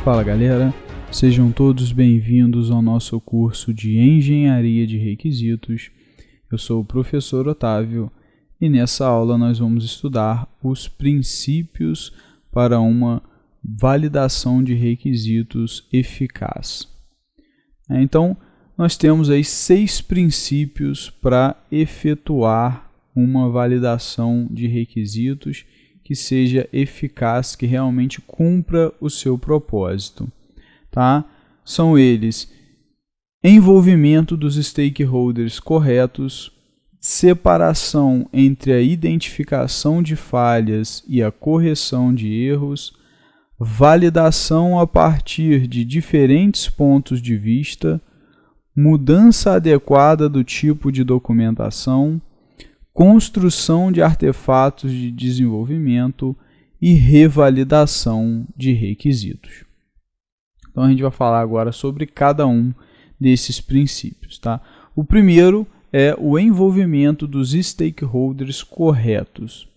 Fala galera, sejam todos bem-vindos ao nosso curso de Engenharia de Requisitos. Eu sou o professor Otávio e nessa aula nós vamos estudar os princípios para uma validação de requisitos eficaz. Então, nós temos aí 6 princípios para efetuar uma validação de requisitos que seja eficaz, que realmente cumpra o seu propósito. Tá? São eles: envolvimento dos stakeholders corretos, separação entre a identificação de falhas e a correção de erros, validação a partir de diferentes pontos de vista, mudança adequada do tipo de documentação, construção de artefatos de desenvolvimento e revalidação de requisitos. Então a gente vai falar agora sobre cada um desses princípios. Tá? O primeiro é o envolvimento dos stakeholders corretos.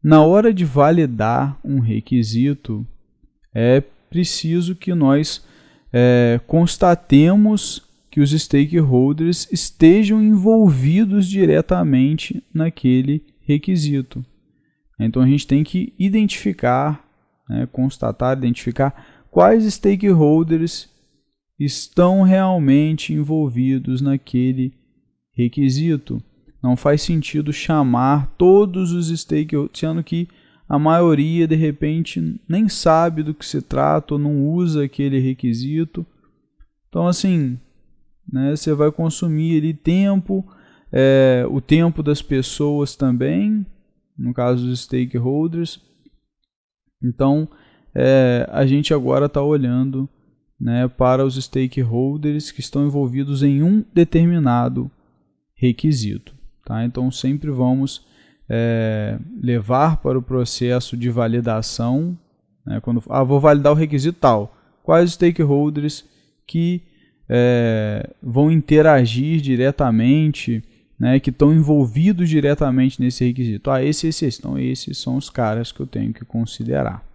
Na hora de validar um requisito, é preciso que nós constatemos que os stakeholders estejam envolvidos diretamente naquele requisito. Então a gente tem que identificar, identificar quais stakeholders estão realmente envolvidos naquele requisito. Não faz sentido chamar todos os stakeholders, sendo que a maioria de repente nem sabe do que se trata ou não usa aquele requisito. Então assim, você vai consumir ali tempo, o tempo das pessoas também, no caso dos stakeholders. Então, a gente agora está olhando para os stakeholders que estão envolvidos em um determinado requisito. Tá? Então, sempre vamos levar para o processo de validação, quando vou validar o requisito tal, quais stakeholders que vão interagir diretamente, que estão envolvidos diretamente nesse requisito. Esse. Então, esses são os caras que eu tenho que considerar.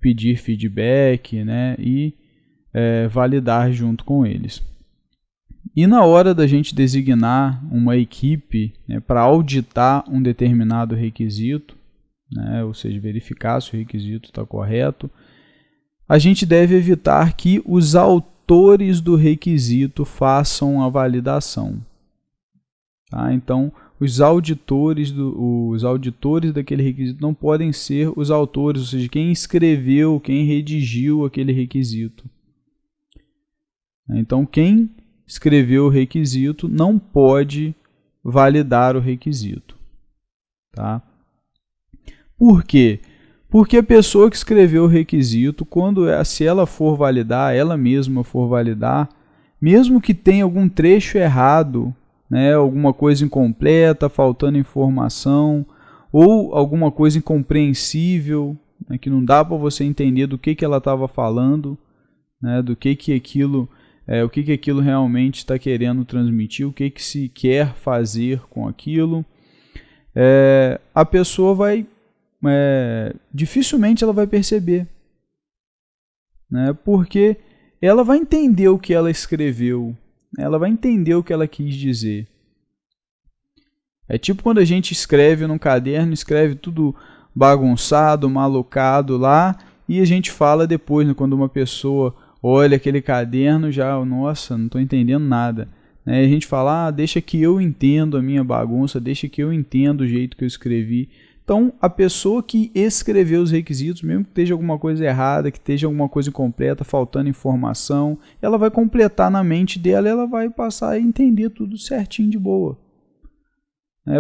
Pedir feedback, e validar junto com eles. E na hora da gente designar uma equipe para auditar um determinado requisito, ou seja, verificar se o requisito está correto, a gente deve evitar que os autores do requisito façam a validação. Tá? Então, os auditores daquele requisito não podem ser os autores, ou seja, quem escreveu, quem redigiu aquele requisito. Então, quem escreveu o requisito não pode validar o requisito. Tá? Por quê? Porque a pessoa que escreveu o requisito, se ela for validar, ela mesma for validar, mesmo que tenha algum trecho errado, alguma coisa incompleta, faltando informação, ou alguma coisa incompreensível, que não dá para você entender do que ela estava falando, do que aquilo, o que aquilo realmente está querendo transmitir, o que se quer fazer com aquilo, a pessoa vai dificilmente ela vai perceber, porque ela vai entender o que ela escreveu, ela vai entender o que ela quis dizer. É tipo quando a gente escreve num caderno, escreve tudo bagunçado, malucado lá, e a gente fala depois, quando uma pessoa olha aquele caderno, já, nossa, não estou entendendo nada. A gente fala, deixa que eu entendo a minha bagunça, deixa que eu entendo o jeito que eu escrevi. Então, a pessoa que escreveu os requisitos, mesmo que esteja alguma coisa errada, que esteja alguma coisa incompleta, faltando informação, ela vai completar na mente dela e ela vai passar a entender tudo certinho de boa.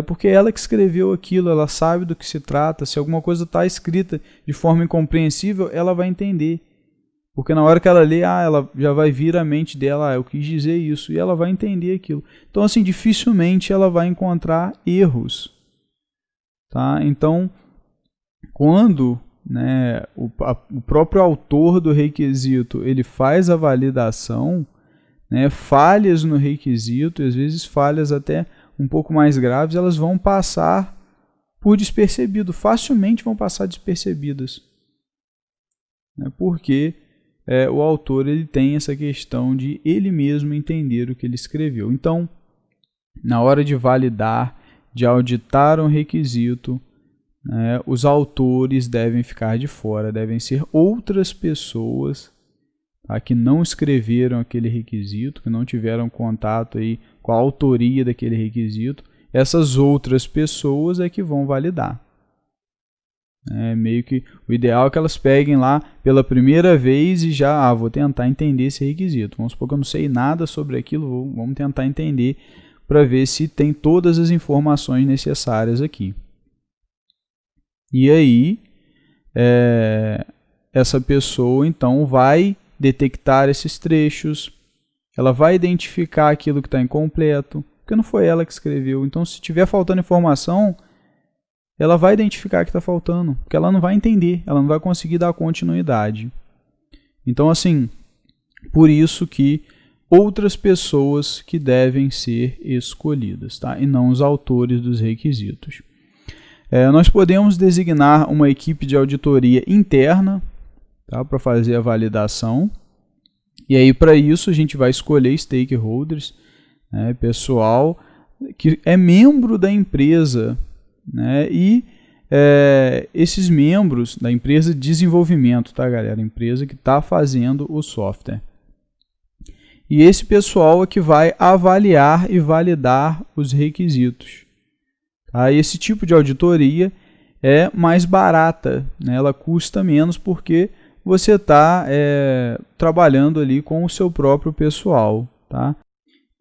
Porque ela que escreveu aquilo, ela sabe do que se trata. Se alguma coisa está escrita de forma incompreensível, ela vai entender. Porque na hora que ela lê, ela já vai vir à mente dela, eu quis dizer isso, e ela vai entender aquilo. Então, assim, dificilmente ela vai encontrar erros. Tá? Então, quando o próprio autor do requisito ele faz a validação, né, falhas no requisito, às vezes falhas até um pouco mais graves, elas vão passar por despercebido, facilmente vão passar despercebidas, né, porque o autor ele tem essa questão de ele mesmo entender o que ele escreveu. Então, na hora de validar, de auditar um requisito, né, os autores devem ficar de fora, devem ser outras pessoas, tá, que não escreveram aquele requisito, que não tiveram contato aí com a autoria daquele requisito. Essas outras pessoas é que vão validar. Meio que o ideal é que elas peguem lá pela primeira vez e já vou tentar entender esse requisito. Vamos supor que eu não sei nada sobre aquilo, vamos tentar entender para ver se tem todas as informações necessárias aqui. E aí, essa pessoa então vai detectar esses trechos, ela vai identificar aquilo que está incompleto, porque não foi ela que escreveu. Então, se tiver faltando informação, ela vai identificar que está faltando, porque ela não vai entender, ela não vai conseguir dar continuidade. Então, assim, por isso que outras pessoas que devem ser escolhidas, tá? E não os autores dos requisitos. Nós podemos designar uma equipe de auditoria interna, tá, para fazer a validação. E aí, para isso, a gente vai escolher stakeholders, né, pessoal que é membro da empresa, né, e esses membros da empresa de desenvolvimento, tá, galera? A empresa que está fazendo o software. E esse pessoal é que vai avaliar e validar os requisitos. Tá? Esse tipo de auditoria é mais barata, né? Ela custa menos porque você está trabalhando ali com o seu próprio pessoal. Tá?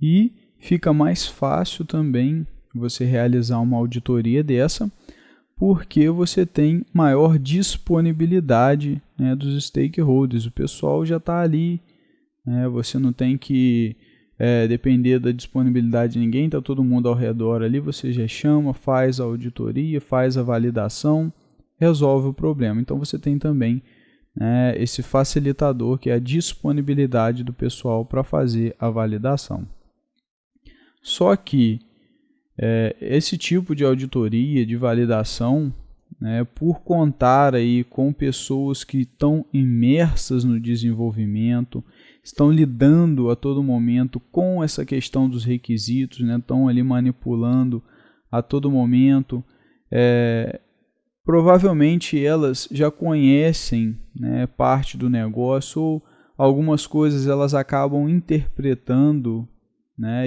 E fica mais fácil também você realizar uma auditoria dessa, porque você tem maior disponibilidade, né, dos stakeholders. O pessoal já está ali, você não tem que depender da disponibilidade de ninguém, está todo mundo ao redor ali, você já chama, faz a auditoria, faz a validação, resolve o problema. Então você tem também esse facilitador, que é a disponibilidade do pessoal para fazer a validação. Só que esse tipo de auditoria, de validação, por contar aí com pessoas que estão imersas no desenvolvimento, estão lidando a todo momento com essa questão dos requisitos, estão ali manipulando a todo momento, provavelmente elas já conhecem, parte do negócio, ou algumas coisas elas acabam interpretando,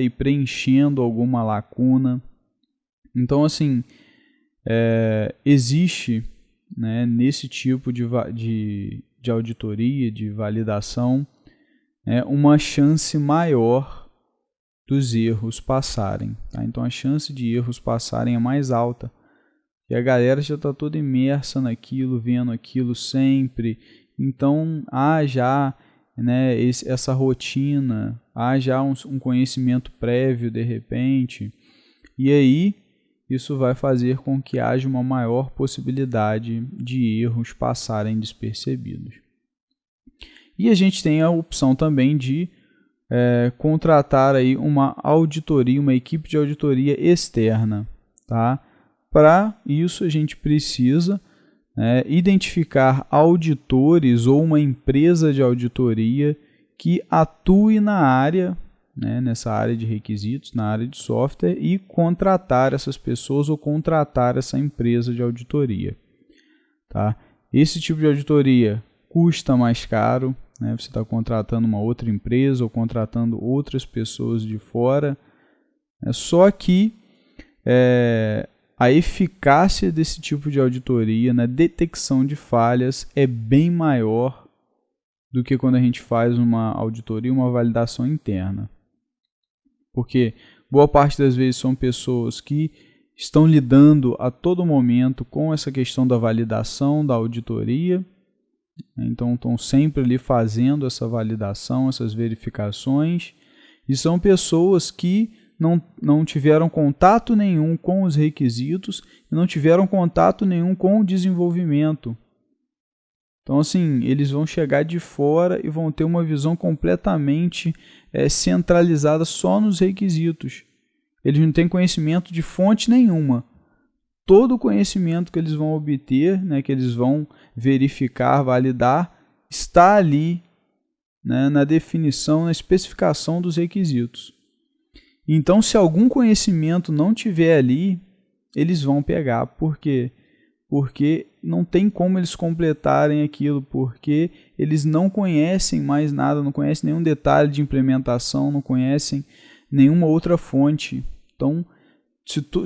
e preenchendo alguma lacuna. Então, assim, existe, nesse tipo de auditoria, de validação, uma chance maior dos erros passarem. Tá? Então, a chance de erros passarem é mais alta. E a galera já está toda imersa naquilo, vendo aquilo sempre. Então, há já essa rotina, há já um conhecimento prévio de repente. E aí, isso vai fazer com que haja uma maior possibilidade de erros passarem despercebidos. E a gente tem a opção também de contratar aí uma auditoria, uma equipe de auditoria externa. Tá? Para isso, a gente precisa identificar auditores ou uma empresa de auditoria que atue na área, nessa área de requisitos, na área de software, e contratar essas pessoas ou contratar essa empresa de auditoria. Tá? Esse tipo de auditoria custa mais caro, você está contratando uma outra empresa ou contratando outras pessoas de fora, só que a eficácia desse tipo de auditoria na detecção de falhas é bem maior do que quando a gente faz uma auditoria, uma validação interna. Porque boa parte das vezes são pessoas que estão lidando a todo momento com essa questão da validação, da auditoria. Então estão sempre ali fazendo essa validação, essas verificações. E são pessoas que não tiveram contato nenhum com os requisitos e não tiveram contato nenhum com o desenvolvimento. Então, assim, eles vão chegar de fora e vão ter uma visão completamente centralizada só nos requisitos. Eles não têm conhecimento de fonte nenhuma. Todo o conhecimento que eles vão obter, né, que eles vão verificar, validar, está ali, né, na definição, na especificação dos requisitos. Então, se algum conhecimento não tiver ali, eles vão pegar. Por quê? Porque não tem como eles completarem aquilo, porque eles não conhecem mais nada, não conhecem nenhum detalhe de implementação, não conhecem nenhuma outra fonte. Então,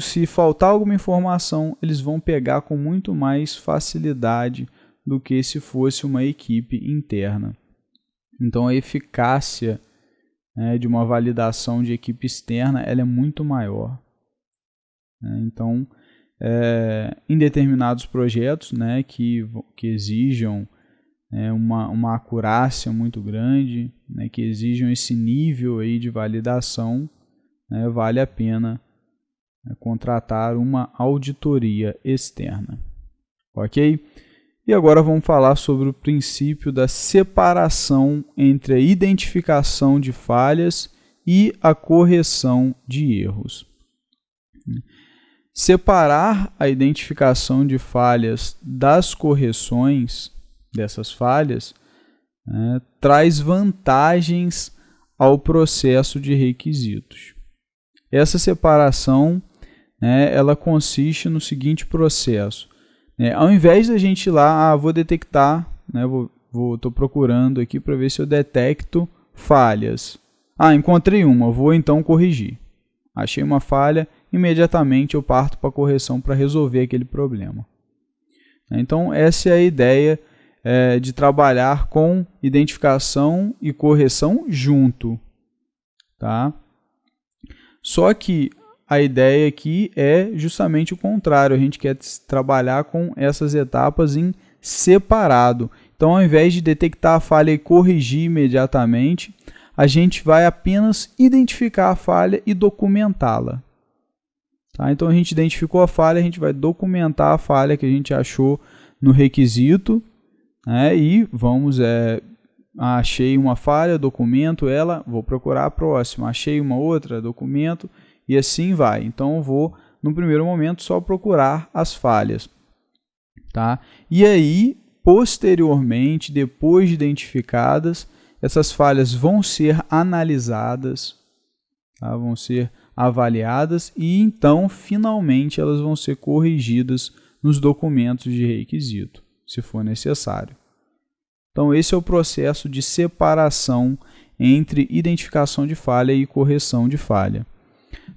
se faltar alguma informação, eles vão pegar com muito mais facilidade do que se fosse uma equipe interna. Então, a eficácia, né, de uma validação de equipe externa ela é muito maior. Então, em determinados projetos, né, que exijam uma acurácia muito grande, né, que exijam esse nível aí de validação, né, vale a pena contratar uma auditoria externa. Ok? E agora vamos falar sobre o princípio da separação entre a identificação de falhas e a correção de erros. Separar a identificação de falhas das correções dessas falhas, né, traz vantagens ao processo de requisitos. Essa separação, né, ela consiste no seguinte processo. Ao invés da gente ir lá, vou detectar, né, estou procurando aqui para ver se eu detecto falhas. Encontrei uma, vou então corrigir. Achei uma falha, imediatamente eu parto para a correção para resolver aquele problema. Então, essa é a ideia de trabalhar com identificação e correção junto. Tá? Só que a ideia aqui é justamente o contrário, a gente quer trabalhar com essas etapas em separado. Então, ao invés de detectar a falha e corrigir imediatamente, a gente vai apenas identificar a falha e documentá-la. Tá? Então, a gente identificou a falha, a gente vai documentar a falha que a gente achou no requisito, né? E vamos, achei uma falha, documento ela, vou procurar a próxima, achei uma outra, documento, e assim vai. Então, eu vou, no primeiro momento, só procurar as falhas. Tá? E aí, posteriormente, depois de identificadas, essas falhas vão ser analisadas, tá? Vão ser avaliadas e então, finalmente, elas vão ser corrigidas nos documentos de requisito, se for necessário. Então, esse é o processo de separação entre identificação de falha e correção de falha.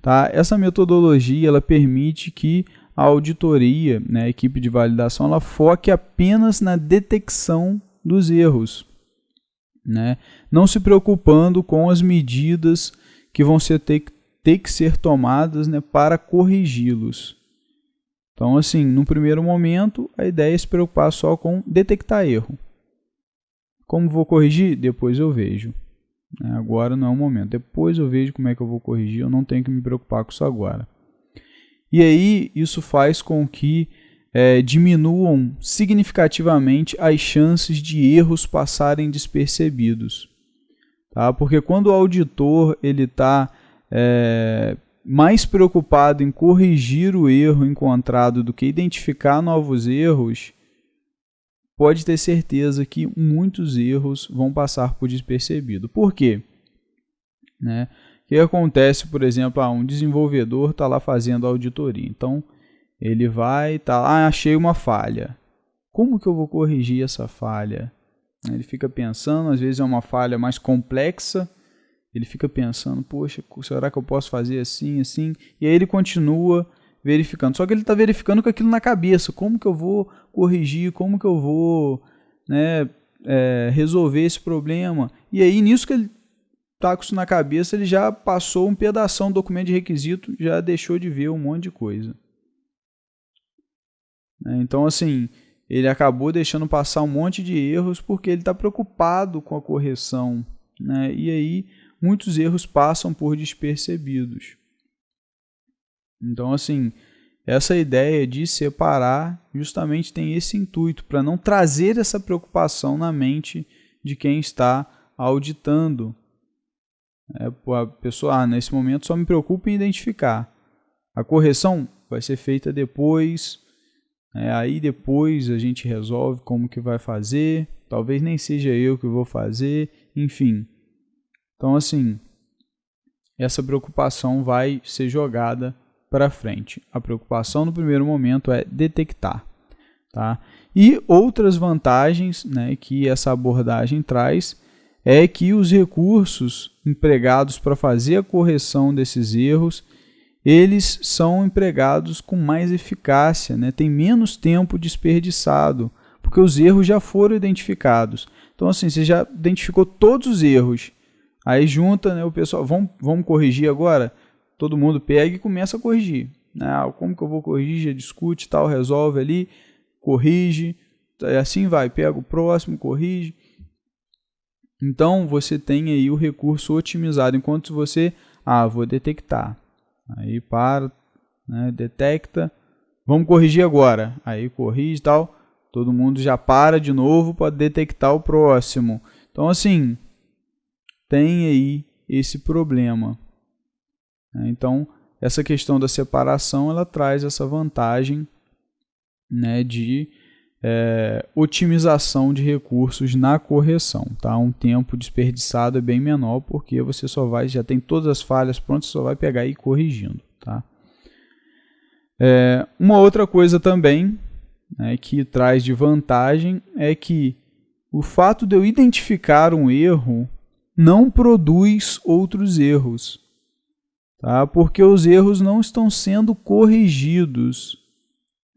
Tá? Essa metodologia ela permite que a auditoria, né, a equipe de validação, ela foque apenas na detecção dos erros, né? Não se preocupando com as medidas que vão ter que ser tomadas, né, para corrigi-los. Então, assim, no primeiro momento, a ideia é se preocupar só com detectar erro. Como vou corrigir? Depois eu vejo. Agora não é o momento. Depois eu vejo como é que eu vou corrigir, eu não tenho que me preocupar com isso agora. E aí, isso faz com que diminuam significativamente as chances de erros passarem despercebidos. Tá? Porque quando o auditor está mais preocupado em corrigir o erro encontrado do que identificar novos erros, pode ter certeza que muitos erros vão passar por despercebido. Por quê? O que acontece, por exemplo, um desenvolvedor está lá fazendo auditoria. Então, ele vai, achei uma falha. Como que eu vou corrigir essa falha? Ele fica pensando, às vezes é uma falha mais complexa, ele fica pensando, poxa, será que eu posso fazer assim, assim? E aí ele continua verificando. Só que ele está verificando com aquilo na cabeça. Como que eu vou corrigir? Como que eu vou, resolver esse problema? E aí, nisso que ele está com isso na cabeça, ele já passou um pedação do documento de requisito, já deixou de ver um monte de coisa. Então, assim, ele acabou deixando passar um monte de erros porque ele está preocupado com a correção. E aí, muitos erros passam por despercebidos. Então, assim, essa ideia de separar justamente tem esse intuito, para não trazer essa preocupação na mente de quem está auditando. A pessoa, nesse momento só me preocupa em identificar. A correção vai ser feita depois, aí depois a gente resolve como que vai fazer, talvez nem seja eu que vou fazer, enfim. Então, assim, essa preocupação vai ser jogada para frente. A preocupação no primeiro momento é detectar. Tá? E outras vantagens, né, que essa abordagem traz é que os recursos empregados para fazer a correção desses erros, eles são empregados com mais eficácia, né? Tem menos tempo desperdiçado, porque os erros já foram identificados. Então, assim, você já identificou todos os erros, aí junta, né, o pessoal, vamos corrigir agora? Todo mundo pega e começa a corrigir. Como que eu vou corrigir? Já discute, tal, resolve ali, corrige, assim vai, pega o próximo, corrige. Então, você tem aí o recurso otimizado, enquanto você, vou detectar. Aí para, né, detecta, vamos corrigir agora. Aí corrige e tal, todo mundo já para de novo para detectar o próximo. Então, assim, tem aí esse problema. Então, essa questão da separação, ela traz essa vantagem, né, de otimização de recursos na correção. Tá? Um tempo desperdiçado é bem menor, porque você já tem todas as falhas prontas, só vai pegar e ir corrigindo. Tá? Uma outra coisa também, né, que traz de vantagem é que o fato de eu identificar um erro não produz outros erros. Tá? Porque os erros não estão sendo corrigidos.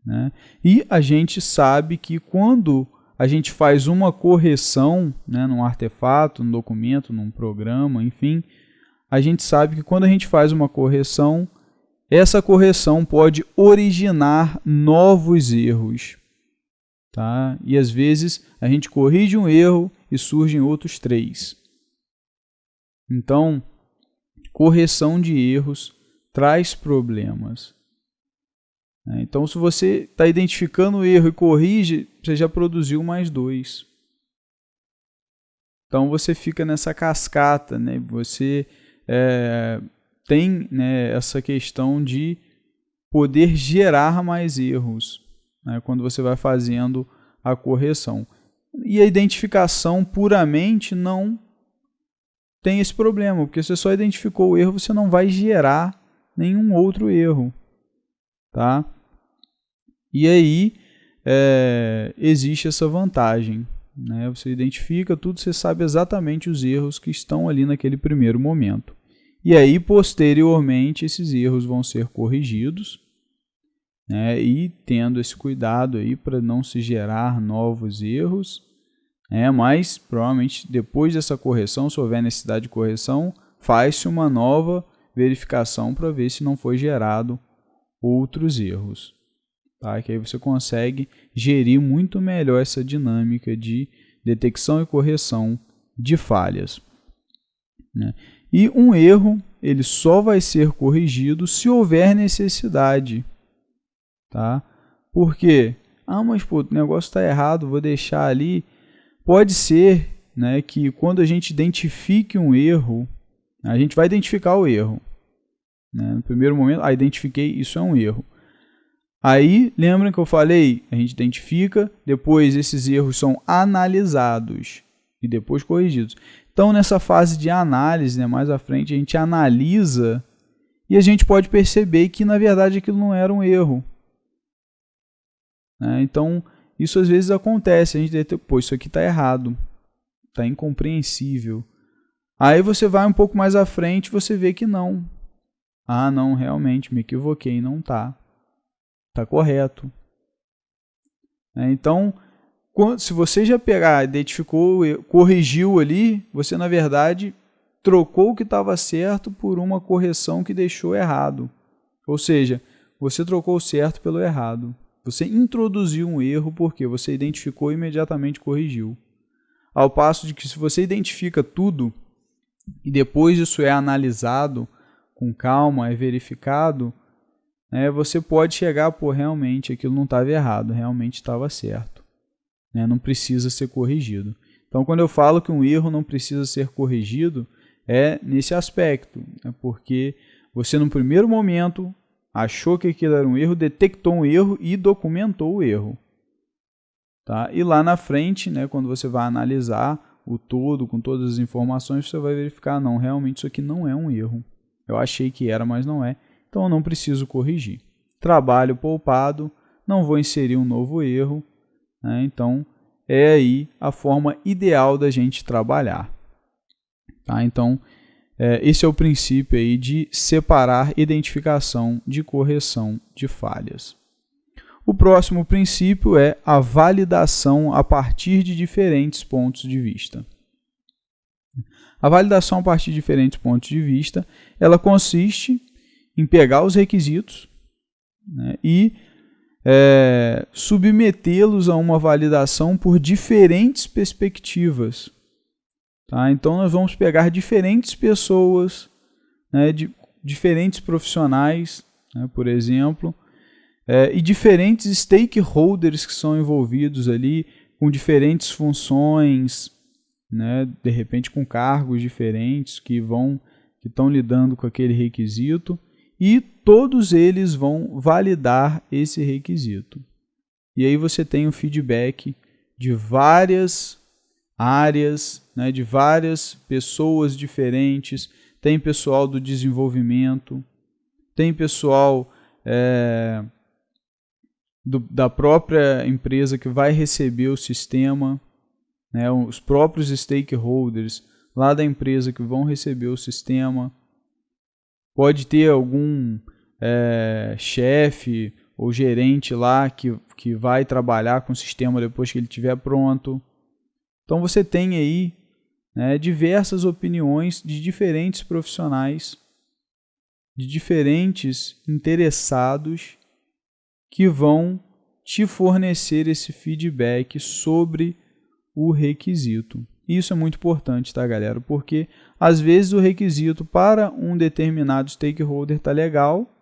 Né? E a gente sabe que quando a gente faz uma correção, né, num artefato, num documento, num programa, enfim, a gente sabe que quando a gente faz uma correção, essa correção pode originar novos erros. Tá? E às vezes a gente corrige um erro e surgem outros 3. Então, correção de erros traz problemas. Então, se você está identificando o erro e corrige, você já produziu mais 2. Então, você fica nessa cascata, né? Você tem, né, essa questão de poder gerar mais erros, né, quando você vai fazendo a correção. E a identificação puramente não tem esse problema, porque você só identificou o erro, você não vai gerar nenhum outro erro. Tá? E aí existe essa vantagem. Né? Você identifica tudo, você sabe exatamente os erros que estão ali naquele primeiro momento. E aí, posteriormente, esses erros vão ser corrigidos, né? E tendo esse cuidado aí para não se gerar novos erros. Mas provavelmente depois dessa correção, se houver necessidade de correção, faz-se uma nova verificação para ver se não foi gerado outros erros. Tá? Que aí você consegue gerir muito melhor essa dinâmica de detecção e correção de falhas. Né? E um erro, ele só vai ser corrigido se houver necessidade. Tá? Por quê? Mas pô, o negócio está errado, vou deixar ali. Pode ser, né, que quando a gente identifique um erro, a gente vai identificar o erro. Né? No primeiro momento, identifiquei, isso é um erro. Aí, lembram que eu falei? A gente identifica, depois esses erros são analisados e depois corrigidos. Então, nessa fase de análise, né, mais à frente, a gente analisa e a gente pode perceber que, na verdade, aquilo não era um erro. Então, isso às vezes acontece, a gente deve ter, isso aqui está errado, está incompreensível. Aí você vai um pouco mais à frente e você vê que não. Não, realmente, me equivoquei, não está. Está correto. Então, se você já pegar, identificou, corrigiu ali, você na verdade trocou o que estava certo por uma correção que deixou errado. Ou seja, você trocou o certo pelo errado. Você introduziu um erro porque você identificou e imediatamente corrigiu. Ao passo de que se você identifica tudo e depois isso é analisado com calma, é verificado, você pode chegar, realmente aquilo não estava errado, realmente estava certo. Não precisa ser corrigido. Então, quando eu falo que um erro não precisa ser corrigido, é nesse aspecto, porque você, no primeiro momento, achou que aquilo era um erro, detectou um erro e documentou o erro. Tá? E lá na frente, quando você vai analisar o todo, com todas as informações, você vai verificar, não, realmente isso aqui não é um erro. Eu achei que era, mas não é. Então, eu não preciso corrigir. Trabalho poupado, não vou inserir um novo erro. Então, é aí a forma ideal da gente trabalhar. Tá? Então, esse é o princípio aí de separar identificação de correção de falhas. O próximo princípio é a validação a partir de diferentes pontos de vista. A validação a partir de diferentes pontos de vista, ela consiste em pegar os requisitos e submetê-los a uma validação por diferentes perspectivas. Tá? Então, nós vamos pegar diferentes pessoas, diferentes profissionais, por exemplo, e diferentes stakeholders que são envolvidos ali, com diferentes funções, de repente com cargos diferentes que estão lidando com aquele requisito, e todos eles vão validar esse requisito. E aí você tem o feedback de várias áreas, de várias pessoas diferentes, tem pessoal do desenvolvimento, tem pessoal da própria empresa que vai receber o sistema, os próprios stakeholders lá da empresa que vão receber o sistema. Pode ter algum chefe ou gerente lá que vai trabalhar com o sistema depois que ele estiver pronto. Então você tem aí diversas opiniões de diferentes profissionais, de diferentes interessados que vão te fornecer esse feedback sobre o requisito. Isso é muito importante, tá, galera? Porque às vezes o requisito para um determinado stakeholder está legal,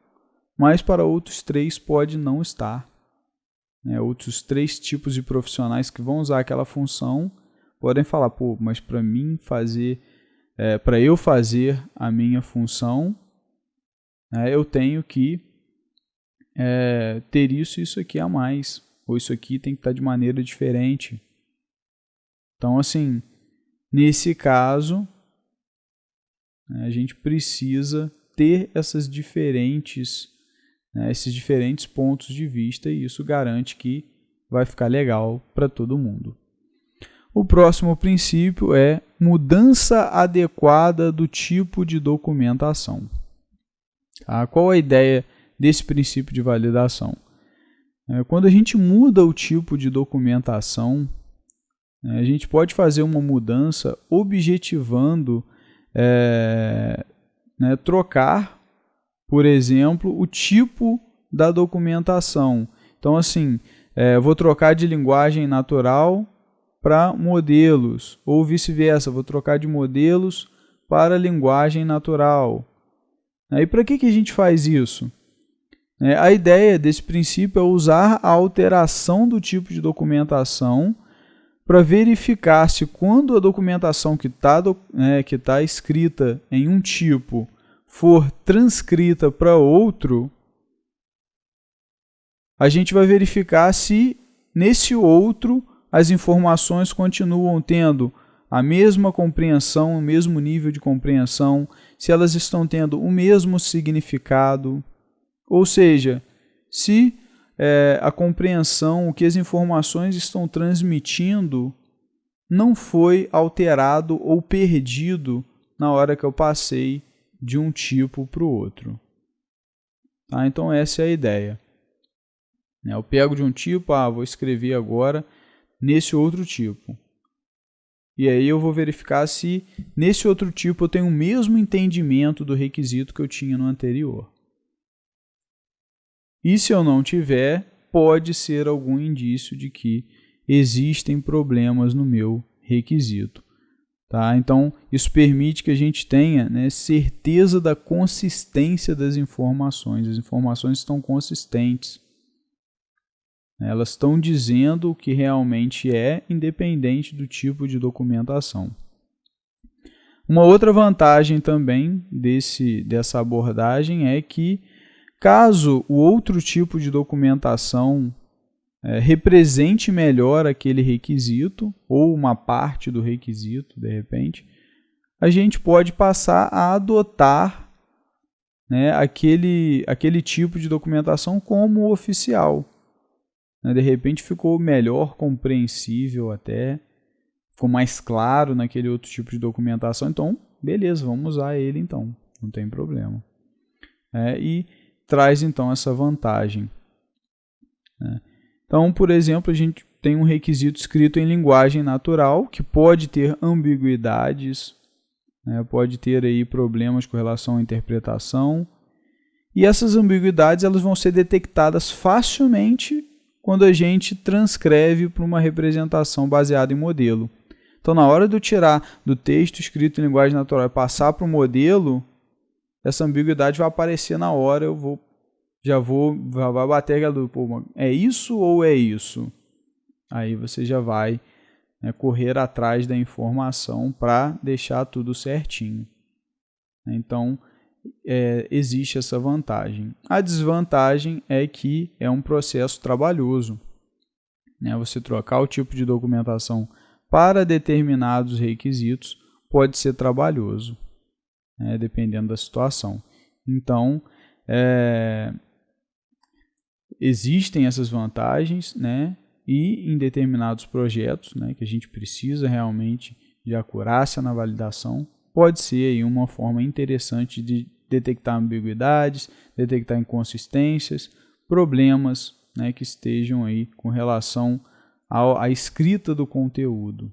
mas para outros 3 pode não estar. Outros 3 tipos de profissionais que vão usar aquela função podem falar, mas para eu fazer a minha função, eu tenho que ter isso aqui a mais, ou isso aqui tem que estar de maneira diferente. Então, assim, nesse caso, a gente precisa ter esses diferentes pontos de vista, e isso garante que vai ficar legal para todo mundo. O próximo princípio é mudança adequada do tipo de documentação. Qual a ideia desse princípio de validação? Quando a gente muda o tipo de documentação, a gente pode fazer uma mudança objetivando trocar, por exemplo, o tipo da documentação. Então, assim, vou trocar de linguagem natural para modelos, ou vice-versa, vou trocar de modelos para linguagem natural. E para que a gente faz isso? A ideia desse princípio é usar a alteração do tipo de documentação para verificar se, quando a documentação que está escrita em um tipo for transcrita para outro, a gente vai verificar se nesse outro as informações continuam tendo a mesma compreensão, o mesmo nível de compreensão, se elas estão tendo o mesmo significado, ou seja, se a compreensão, o que as informações estão transmitindo, não foi alterado ou perdido na hora que eu passei de um tipo para o outro. Então essa é a ideia. Eu pego de um tipo, vou escrever agora nesse outro tipo. E aí eu vou verificar se nesse outro tipo eu tenho o mesmo entendimento do requisito que eu tinha no anterior. E se eu não tiver, pode ser algum indício de que existem problemas no meu requisito. Tá? Então, isso permite que a gente tenha, né, certeza da consistência das informações. As informações estão consistentes. Elas estão dizendo o que realmente é, independente do tipo de documentação. Uma outra vantagem também dessa abordagem é que, caso o outro tipo de documentação represente melhor aquele requisito, ou uma parte do requisito, de repente, a gente pode passar a adotar, né, aquele tipo de documentação como oficial. De repente ficou melhor compreensível até, ficou mais claro naquele outro tipo de documentação, então, beleza, vamos usar ele então, não tem problema. E traz então essa vantagem. Então, por exemplo, a gente tem um requisito escrito em linguagem natural, que pode ter ambiguidades, pode ter aí problemas com relação à interpretação, e essas ambiguidades elas vão ser detectadas facilmente quando a gente transcreve para uma representação baseada em modelo. Então, na hora de eu tirar do texto escrito em linguagem natural e passar para o modelo, essa ambiguidade vai aparecer na hora, já vai bater aquela dúvida, é isso ou é isso? Aí você já vai, né, correr atrás da informação para deixar tudo certinho. Então, existe essa vantagem. A desvantagem é que é um processo trabalhoso. Você trocar o tipo de documentação para determinados requisitos pode ser trabalhoso, dependendo da situação. Então, existem essas vantagens, e em determinados projetos, que a gente precisa realmente de acurácia na validação, pode ser aí uma forma interessante de detectar ambiguidades, detectar inconsistências, problemas, que estejam aí com relação à escrita do conteúdo,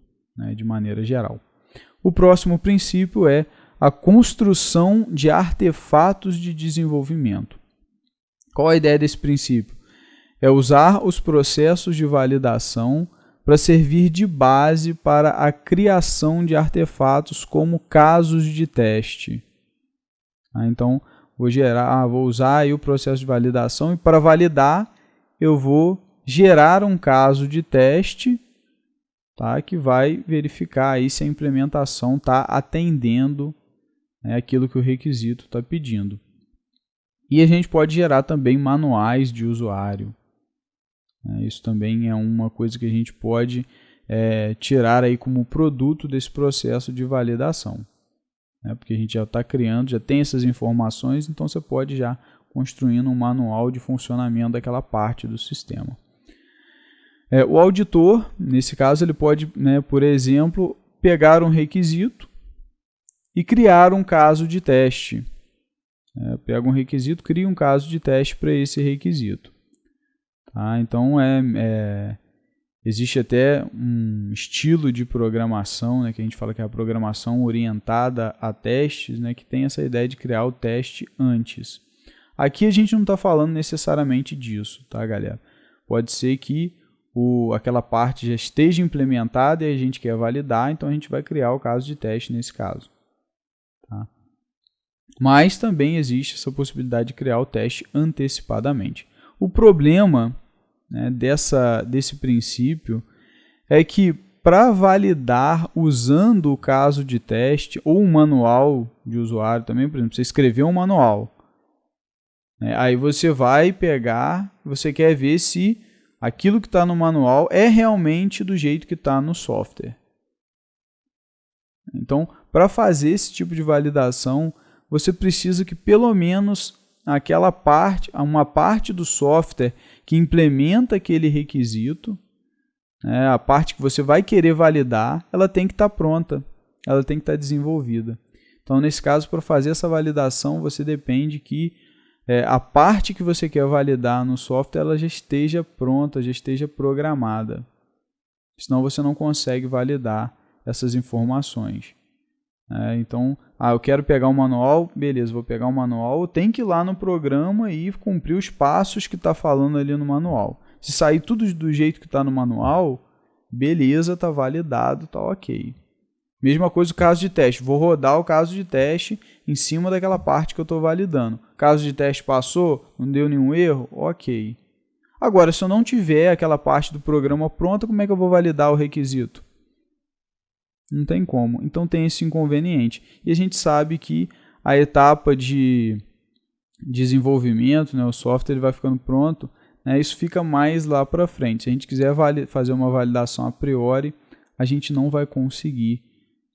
de maneira geral. O próximo princípio é a construção de artefatos de desenvolvimento. Qual a ideia desse princípio? É usar os processos de validação para servir de base para a criação de artefatos como casos de teste. Então, vou usar aí o processo de validação e para validar eu vou gerar um caso de teste, que vai verificar aí se a implementação está atendendo, aquilo que o requisito está pedindo. E a gente pode gerar também manuais de usuário. Isso também é uma coisa que a gente pode tirar aí como produto desse processo de validação. Porque a gente já está criando, já tem essas informações, então você pode já construindo um manual de funcionamento daquela parte do sistema. O auditor, nesse caso, ele pode, por exemplo, pegar um requisito e criar um caso de teste. Pega um requisito, cria um caso de teste para esse requisito. Então, existe até um estilo de programação, que a gente fala que é a programação orientada a testes, que tem essa ideia de criar o teste antes. Aqui a gente não está falando necessariamente disso, tá, galera? Pode ser que aquela parte já esteja implementada e a gente quer validar, então a gente vai criar o caso de teste nesse caso. Tá? Mas também existe essa possibilidade de criar o teste antecipadamente. O problema, desse princípio é que para validar usando o caso de teste ou um manual de usuário também, por exemplo, você escreveu um manual, aí você vai pegar, você quer ver se aquilo que está no manual é realmente do jeito que está no software. Então, para fazer esse tipo de validação, você precisa que pelo menos uma parte do software que implementa aquele requisito, a parte que você vai querer validar, ela tem que estar pronta, ela tem que estar desenvolvida. Então, nesse caso, para fazer essa validação, você depende que a parte que você quer validar no software ela já esteja pronta, já esteja programada. Senão você não consegue validar essas informações. Então, eu quero pegar um manual, beleza, vou pegar um manual, eu tenho que ir lá no programa e cumprir os passos que está falando ali no manual. Se sair tudo do jeito que está no manual, beleza, está validado, está ok. Mesma coisa o caso de teste. Vou rodar o caso de teste em cima daquela parte que eu estou validando. Caso de teste passou, não deu nenhum erro, ok. Agora, se eu não tiver aquela parte do programa pronta, como é que eu vou validar o requisito? Não tem como. Então tem esse inconveniente. E a gente sabe que a etapa de desenvolvimento, né, o software ele vai ficando pronto, né, isso fica mais lá para frente. Se a gente quiser fazer uma validação a priori, a gente não vai conseguir,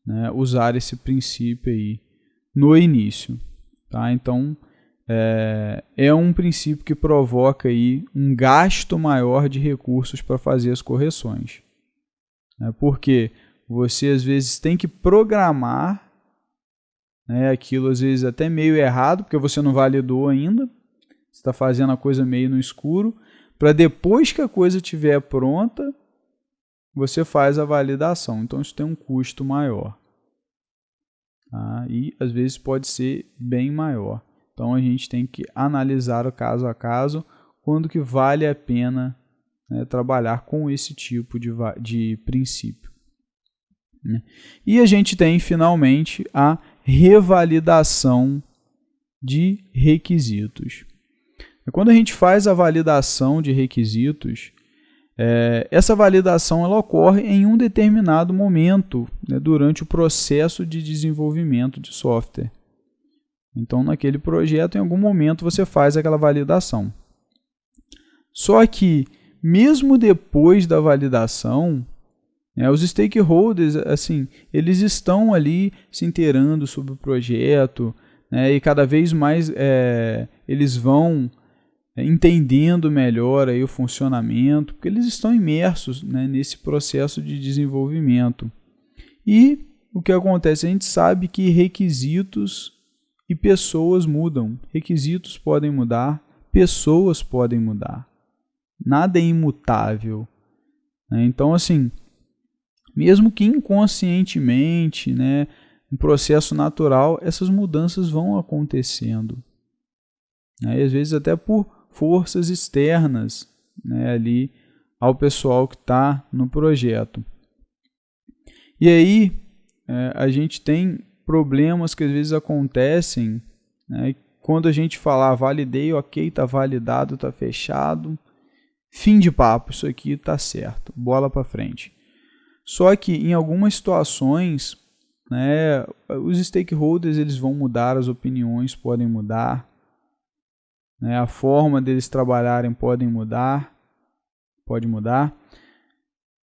né, usar esse princípio aí no início. Tá? Então, é um princípio que provoca aí um gasto maior de recursos para fazer as correções. Né? Porque você, às vezes, tem que programar, né, aquilo, às vezes, até meio errado, porque você não validou ainda. Você está fazendo a coisa meio no escuro, para depois que a coisa estiver pronta, você faz a validação. Então, isso tem um custo maior. Tá? E, às vezes, pode ser bem maior. Então, a gente tem que analisar o caso a caso, quando que vale a pena, né, trabalhar com esse tipo de princípio. Né? E a gente tem, finalmente, a revalidação de requisitos. Quando a gente faz a validação de requisitos, essa validação ela ocorre em um determinado momento, né, durante o processo de desenvolvimento de software. Então, naquele projeto, em algum momento, você faz aquela validação. Só que, mesmo depois da validação, os stakeholders, assim, eles estão ali se inteirando sobre o projeto, né, e cada vez mais eles vão entendendo melhor aí o funcionamento, porque eles estão imersos, né, nesse processo de desenvolvimento. E o que acontece? A gente sabe que requisitos e pessoas mudam. Requisitos podem mudar, pessoas podem mudar. Nada é imutável. Né? Então, assim, mesmo que inconscientemente, né, um processo natural, essas mudanças vão acontecendo. Né? E às vezes até por forças externas, né, ali ao pessoal que está no projeto. E aí a gente tem problemas que às vezes acontecem, né, quando a gente falar validei, ok, está validado, está fechado, fim de papo, isso aqui está certo, bola para frente. Só que em algumas situações, né, os stakeholders eles vão mudar, as opiniões podem mudar, né, a forma deles trabalharem pode mudar,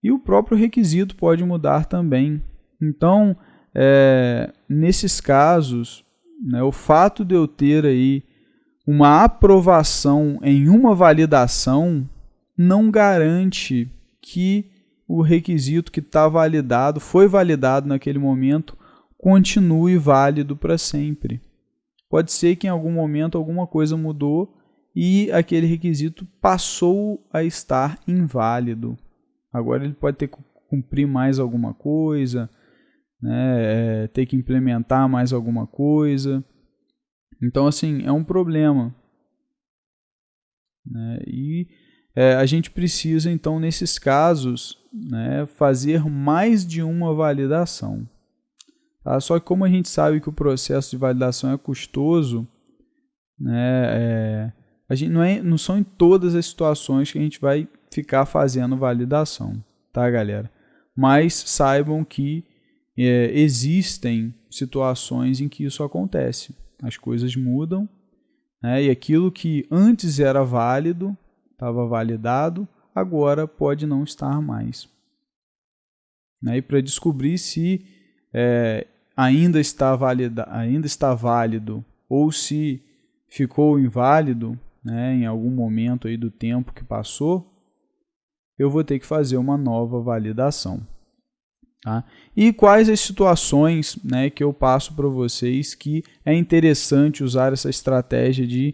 e o próprio requisito pode mudar também. Então, nesses casos, né, o fato de eu ter aí uma aprovação em uma validação não garante que o requisito que está validado, foi validado naquele momento, continue válido para sempre. Pode ser que em algum momento alguma coisa mudou e aquele requisito passou a estar inválido. Agora ele pode ter que cumprir mais alguma coisa, né, ter que implementar mais alguma coisa. Então, assim, é um problema. Né, e a gente precisa, então, nesses casos, né, fazer mais de uma validação. Tá? Só que como a gente sabe que o processo de validação é custoso, né, não são em todas as situações que a gente vai ficar fazendo validação, tá, galera? Mas saibam que existem situações em que isso acontece. As coisas mudam, né, e aquilo que antes era válido, estava validado, agora pode não estar mais. Né, e para descobrir se ainda está válido ou se ficou inválido, né, em algum momento aí do tempo que passou, eu vou ter que fazer uma nova validação. Tá? E quais as situações, né, que eu passo para vocês que é interessante usar essa estratégia de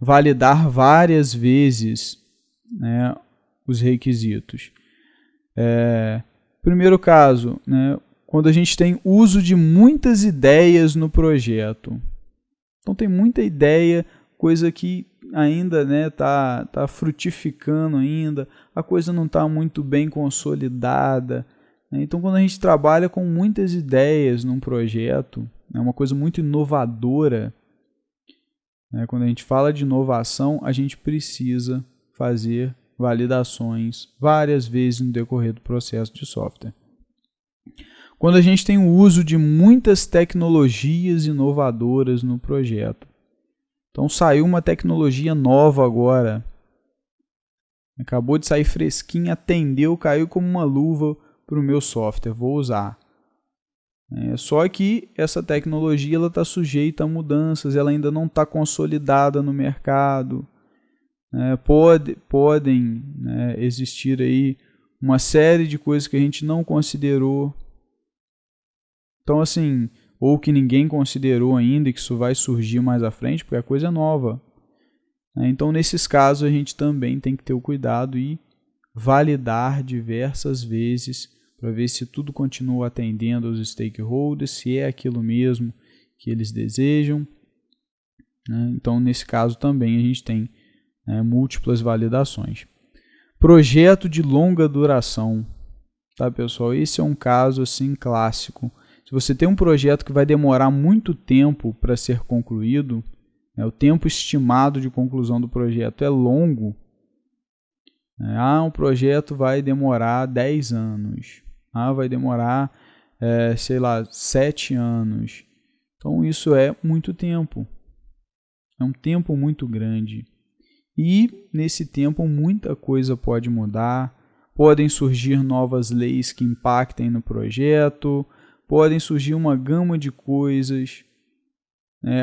validar várias vezes, né, os requisitos. Primeiro caso, né, quando a gente tem uso de muitas ideias no projeto. Então tem muita ideia, coisa que ainda tá frutificando ainda, a coisa não está muito bem consolidada, Então, quando a gente trabalha com muitas ideias num projeto, é uma coisa muito inovadora, quando a gente fala de inovação, a gente precisa fazer validações várias vezes no decorrer do processo de software. Quando a gente tem o uso de muitas tecnologias inovadoras no projeto. Então saiu uma tecnologia nova agora, acabou de sair fresquinha, atendeu, caiu como uma luva para o meu software, vou usar. Só que essa tecnologia está sujeita a mudanças, ela ainda não está consolidada no mercado. Podem existir aí uma série de coisas que a gente não considerou. Então, assim, ou que ninguém considerou ainda e que isso vai surgir mais à frente, porque a coisa é nova. Então, nesses casos, a gente também tem que ter o cuidado e validar diversas vezes para ver se tudo continua atendendo aos stakeholders, se é aquilo mesmo que eles desejam. Então, nesse caso também a gente tem múltiplas validações. Projeto de longa duração. Tá, pessoal? Esse é um caso assim clássico. Se você tem um projeto que vai demorar muito tempo para ser concluído, o tempo estimado de conclusão do projeto é longo, um projeto vai demorar 10 anos, vai demorar, 7 anos. Então, isso é muito tempo. É um tempo muito grande. E, nesse tempo, muita coisa pode mudar. Podem surgir novas leis que impactem no projeto. Podem surgir uma gama de coisas.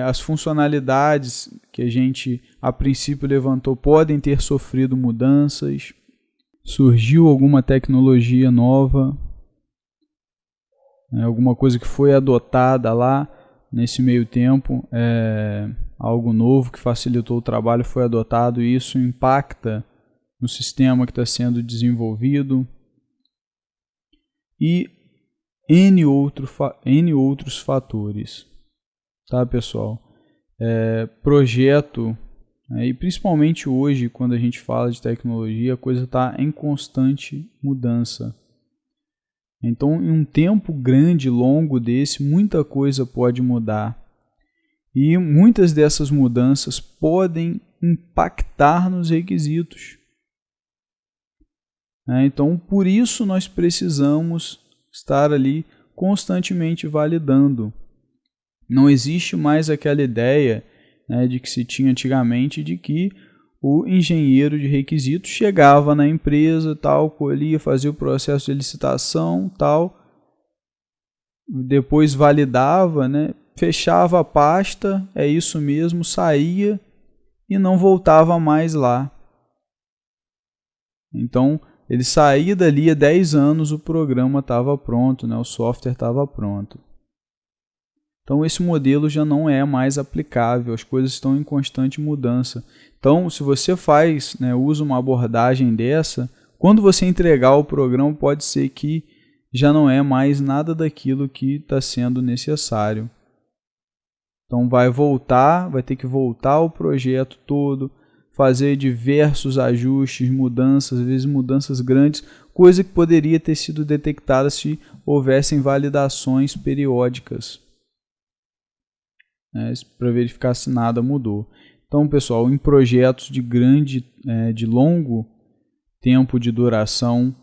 As funcionalidades que a gente, a princípio, levantou podem ter sofrido mudanças. Surgiu alguma tecnologia nova. Alguma coisa que foi adotada lá nesse meio tempo. Algo novo que facilitou o trabalho foi adotado e isso impacta no sistema que está sendo desenvolvido. E N outros fatores. Tá, pessoal? Projeto, e principalmente hoje, quando a gente fala de tecnologia, a coisa está em constante mudança. Então, em um tempo grande, longo desse, muita coisa pode mudar. E muitas dessas mudanças podem impactar nos requisitos. Então, por isso, nós precisamos estar ali constantemente validando. Não existe mais aquela ideia de que se tinha antigamente de que o engenheiro de requisitos chegava na empresa, tal, colhia, fazia o processo de licitação, tal, depois validava, fechava a pasta, é isso mesmo, saía e não voltava mais lá. Então, ele saía dali há 10 anos, o programa estava pronto, o software estava pronto. Então, esse modelo já não é mais aplicável, as coisas estão em constante mudança. Então, se você usa uma abordagem dessa, quando você entregar o programa, pode ser que já não é mais nada daquilo que está sendo necessário. Então, vai ter que voltar o projeto todo, fazer diversos ajustes, mudanças, às vezes mudanças grandes, coisa que poderia ter sido detectada se houvessem validações periódicas. Para verificar se nada mudou. Então, pessoal, em projetos de longo tempo de duração,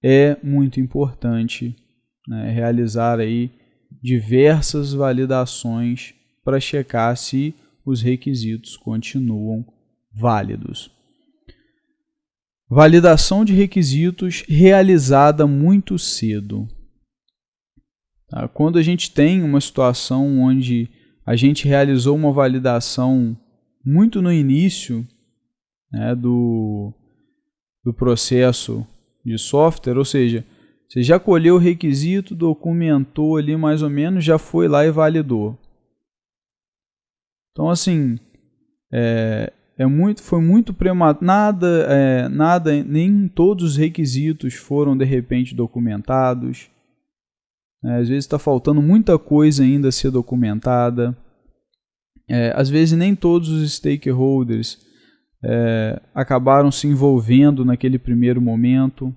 é muito importante realizar aí diversas validações para checar se os requisitos continuam válidos. Validação de requisitos realizada muito cedo. Tá? Quando a gente tem uma situação onde a gente realizou uma validação muito no início do processo de software, ou seja, você já colheu o requisito, documentou ali mais ou menos, já foi lá e validou. Então, assim, foi muito prematuro, nem todos os requisitos foram de repente documentados. Às vezes está faltando muita coisa ainda a ser documentada. Às vezes nem todos os stakeholders acabaram se envolvendo naquele primeiro momento.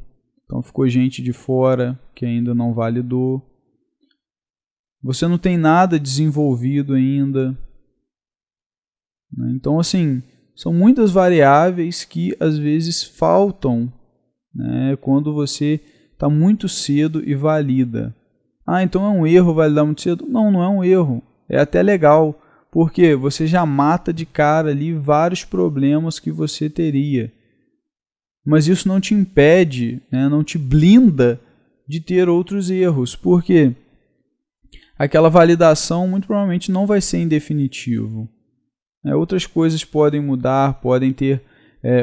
Então ficou gente de fora que ainda não validou. Você não tem nada desenvolvido ainda. Então, assim, são muitas variáveis que às vezes faltam, né, quando você está muito cedo e valida. Ah, então é um erro validar muito cedo? Não, não é um erro. É até legal, porque você já mata de cara ali vários problemas que você teria. Mas isso não te impede, né, não te blinda de ter outros erros, porque aquela validação muito provavelmente não vai ser em definitivo. Outras coisas podem mudar, podem ter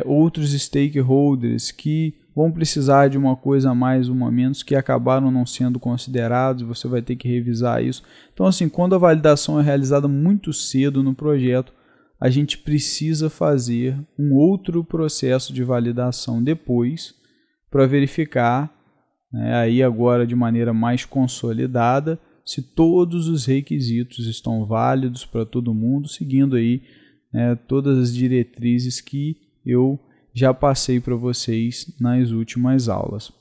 outros stakeholders que vão precisar de uma coisa a mais, uma a menos, que acabaram não sendo considerados, você vai ter que revisar isso. Então, assim, quando a validação é realizada muito cedo no projeto, a gente precisa fazer um outro processo de validação depois para verificar, né, aí agora de maneira mais consolidada, se todos os requisitos estão válidos para todo mundo, seguindo aí, né, todas as diretrizes que eu já passei para vocês nas últimas aulas.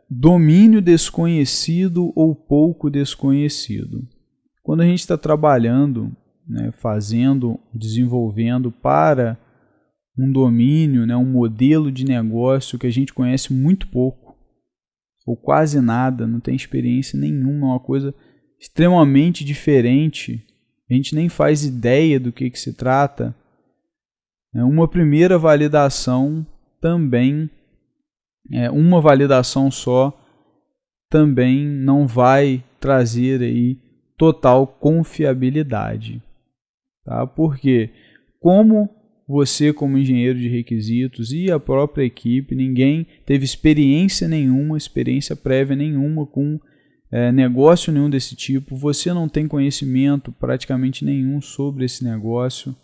Domínio desconhecido ou pouco desconhecido. Quando a gente está trabalhando, né, fazendo, desenvolvendo para um domínio, né, um modelo de negócio que a gente conhece muito pouco, ou quase nada, não tem experiência nenhuma, é uma coisa extremamente diferente, a gente nem faz ideia do que se trata, uma primeira validação também, uma validação só, também não vai trazer aí total confiabilidade. Tá? Porque como você como engenheiro de requisitos e a própria equipe, ninguém teve experiência nenhuma, experiência prévia nenhuma com negócio nenhum desse tipo, você não tem conhecimento praticamente nenhum sobre esse negócio,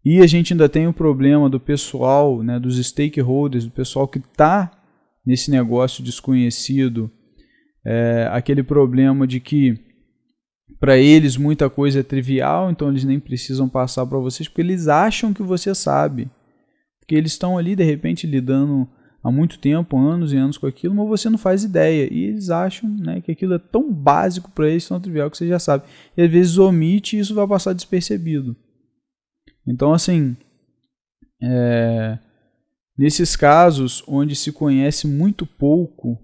e a gente ainda tem o problema do pessoal, né, dos stakeholders, do pessoal que está nesse negócio desconhecido, aquele problema de que para eles muita coisa é trivial, então eles nem precisam passar para vocês, porque eles acham que você sabe. Porque eles estão ali, de repente, lidando há muito tempo, anos e anos com aquilo, mas você não faz ideia. E eles acham, né, que aquilo é tão básico para eles, tão trivial, que você já sabe. E às vezes omite e isso vai passar despercebido. Então, assim, nesses casos onde se conhece muito pouco,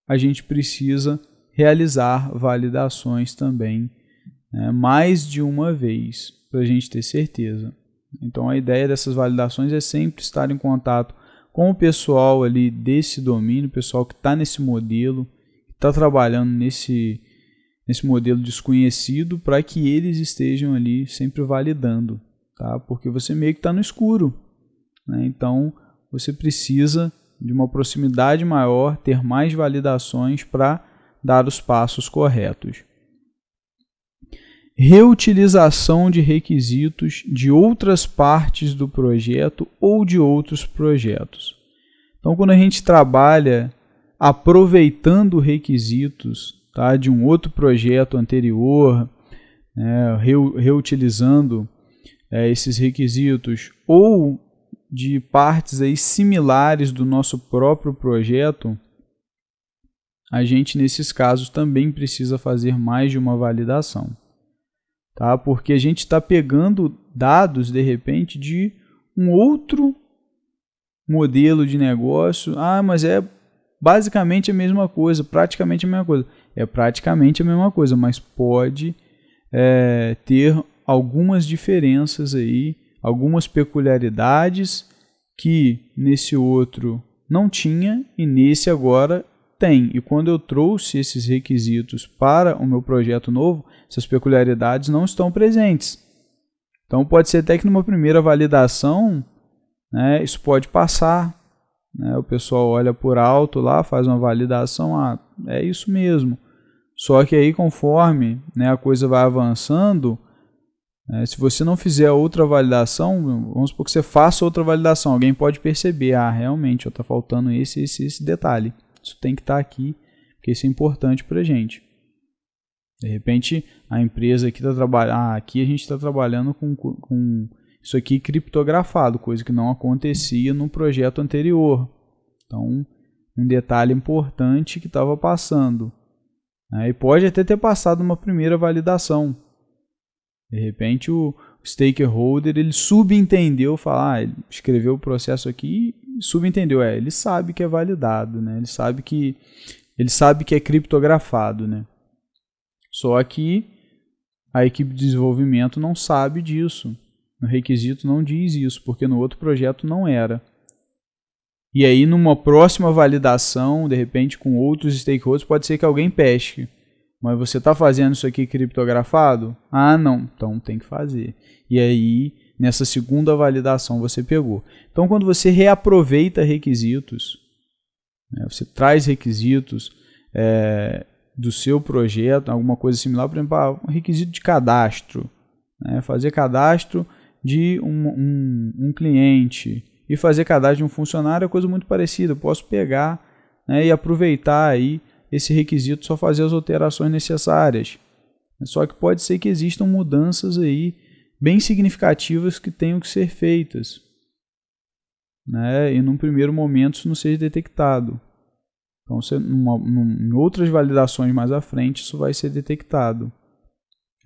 a gente precisa realizar validações também, né, mais de uma vez, para a gente ter certeza. Então a ideia dessas validações é sempre estar em contato com o pessoal ali desse domínio, o pessoal que está nesse modelo, que está trabalhando nesse modelo desconhecido, para que eles estejam ali sempre validando, tá? Porque você meio que está no escuro, né? Então você precisa de uma proximidade maior, ter mais validações para dar os passos corretos. Reutilização de requisitos de outras partes do projeto ou de outros projetos. Então, quando a gente trabalha aproveitando requisitos, tá, de um outro projeto anterior, reutilizando esses requisitos, ou de partes aí similares do nosso próprio projeto, a gente, nesses casos, também precisa fazer mais de uma validação. Tá? Porque a gente está pegando dados, de repente, de um outro modelo de negócio. Ah, mas é basicamente a mesma coisa, praticamente a mesma coisa. É praticamente a mesma coisa, mas pode ter algumas diferenças aí, algumas peculiaridades que nesse outro não tinha e nesse agora tem. E quando eu trouxe esses requisitos para o meu projeto novo, essas peculiaridades não estão presentes. Então pode ser até que numa primeira validação, né, isso pode passar, né, o pessoal olha por alto lá, faz uma validação, é isso mesmo. Só que aí conforme, né, a coisa vai avançando, se você não fizer outra validação, vamos supor que você faça outra validação, alguém pode perceber, realmente está faltando esse detalhe. Isso tem que estar aqui, porque isso é importante para a gente. De repente, a empresa aqui está trabalhando, aqui a gente está trabalhando com isso aqui criptografado, coisa que não acontecia no projeto anterior. Então, um detalhe importante que estava passando. E pode até ter passado uma primeira validação. De repente, o stakeholder ele subentendeu, ele escreveu o processo aqui e subentendeu. Ele sabe que é validado, né? Ele sabe que é criptografado, né? Só que a equipe de desenvolvimento não sabe disso. No requisito não diz isso, porque no outro projeto não era. E aí, numa próxima validação, de repente, com outros stakeholders, pode ser que alguém pesque. Mas você está fazendo isso aqui criptografado? Ah, não. Então tem que fazer. E aí, nessa segunda validação, você pegou. Então, quando você reaproveita requisitos, né, você traz requisitos do seu projeto, alguma coisa similar, por exemplo, um requisito de cadastro. Né, fazer cadastro de um cliente e fazer cadastro de um funcionário é coisa muito parecida. Eu posso pegar, né, e aproveitar aí esse requisito, só fazer as alterações necessárias. Só que pode ser que existam mudanças aí bem significativas que tenham que ser feitas, né, e num primeiro momento isso não seja detectado. Então, em outras validações mais à frente, isso vai ser detectado.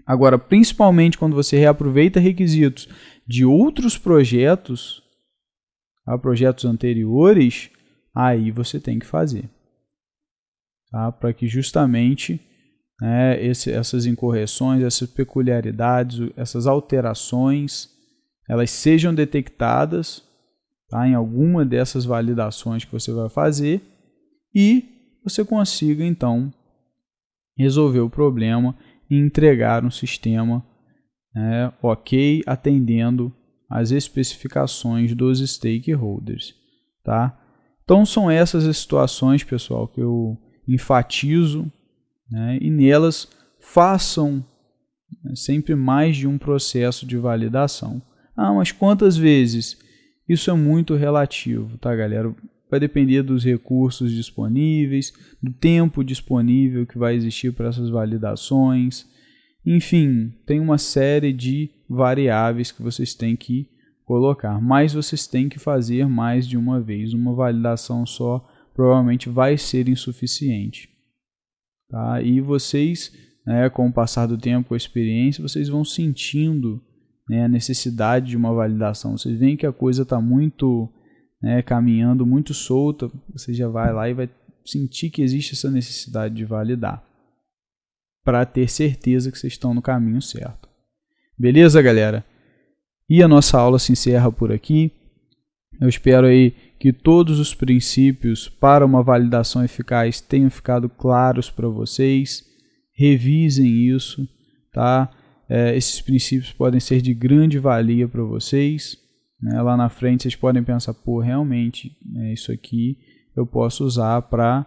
Agora, principalmente quando você reaproveita requisitos de outros projetos, projetos anteriores, aí você tem que fazer. Tá? Para que justamente, né, essas incorreções, essas peculiaridades, essas alterações, elas sejam detectadas, tá, em alguma dessas validações que você vai fazer e você consiga, então, resolver o problema e entregar um sistema, né, ok, atendendo às especificações dos stakeholders. Tá? Então, são essas as situações, pessoal, que eu enfatizo, né, e nelas façam, né, sempre mais de um processo de validação. Mas quantas vezes? Isso é muito relativo, tá, galera? Vai depender dos recursos disponíveis, do tempo disponível que vai existir para essas validações. Enfim, tem uma série de variáveis que vocês têm que colocar, mas vocês têm que fazer mais de uma vez. Uma validação só provavelmente vai ser insuficiente. Tá? E vocês, né, com o passar do tempo, com a experiência, vocês vão sentindo, né, a necessidade de uma validação. Vocês veem que a coisa está muito, né, caminhando muito solta, você já vai lá e vai sentir que existe essa necessidade de validar, para ter certeza que vocês estão no caminho certo. Beleza, galera? E a nossa aula se encerra por aqui. Eu espero aí que todos os princípios para uma validação eficaz tenham ficado claros para vocês. Revisem isso, tá? Esses princípios podem ser de grande valia para vocês. Né? Lá na frente vocês podem pensar, realmente, isso aqui eu posso usar para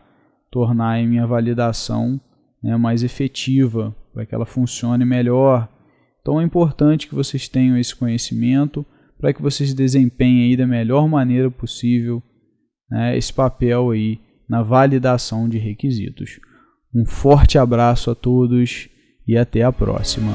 tornar a minha validação, né, mais efetiva, para que ela funcione melhor. Então é importante que vocês tenham esse conhecimento para que vocês desempenhem aí da melhor maneira possível, né, esse papel aí na validação de requisitos. Um forte abraço a todos e até a próxima.